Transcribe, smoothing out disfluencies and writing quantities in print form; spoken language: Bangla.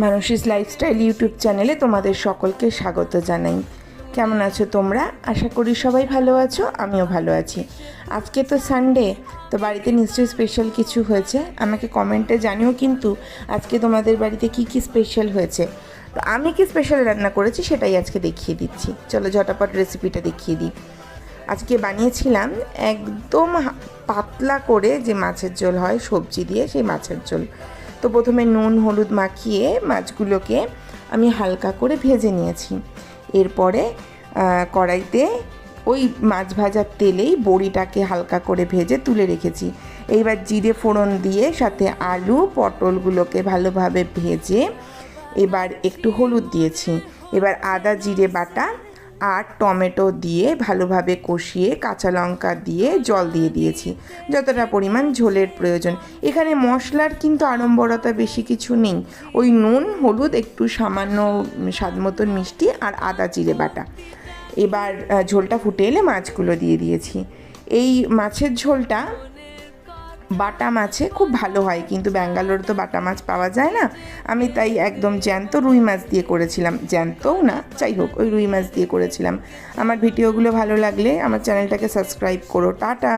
মানুষিস লাইফস্টাইল ইউটিউব চ্যানেলে তোমাদের সকলকে স্বাগত জানাই। কেমন আছো তোমরা? আশা করি সবাই ভালো আছো, আমিও ভালো আছি। আজকে তো সানডে, তো বাড়িতে নিশ্চয়ই স্পেশাল কিছু হয়েছে। আমাকে কমেন্টে জানিও কিন্তু আজকে তোমাদের বাড়িতে কি কি স্পেশাল হয়েছে। তো আমি কি স্পেশাল রান্না করেছি সেটাই আজকে দেখিয়ে দিচ্ছি। চলো ঝটাপট রেসিপিটা দেখিয়ে দিই। আজকে বানিয়েছিলাম একদম পাতলা করে যে মাছের ঝোল হয় সবজি দিয়ে, সেই মাছের ঝোল। তো প্রথমে নুন হলুদ মাখিয়ে মাছগুলোকে আমি হালকা করে ভেজে নিয়েছি। এরপরে কড়াইতে ওই মাছ ভাজার তেলেই বড়িটাকে হালকা করে ভেজে তুলে রেখেছি। এইবার জিরে ফোড়ন দিয়ে সাথে আলু পটলগুলোকে ভালোভাবে ভেজে এবার একটু হলুদ দিয়েছি। এবার আদা জিরে বাটা আর টমেটো দিয়ে ভালোভাবে কষিয়ে কাঁচা লঙ্কা দিয়ে জল দিয়ে দিয়েছি যতটা পরিমাণ ঝোলের প্রয়োজন। এখানে মশলার কিন্তু আড়ম্বরতা বেশি কিছু নেই, ওই নুন হলুদ একটু সামান্য স্বাদ মতন মিষ্টি আর আদা জিরে বাটা। এবার ঝোলটা ফুটে এলে মাছগুলো দিয়ে দিয়েছি। এই মাছের ঝোলটা বাটা মাছে খুব ভালো হয়, কিন্তু ব্যাঙ্গালোরে তো বাটা মাছ পাওয়া যায় না। আমি তাই একদম জ্যান্ত রুই মাছ দিয়ে করেছিলাম, জ্যান্তও না যাই হোক ওই রুই মাছ দিয়ে করেছিলাম। আমার ভিডিওগুলো ভালো লাগলে আমার চ্যানেলটাকে সাবস্ক্রাইব করো। টাটা।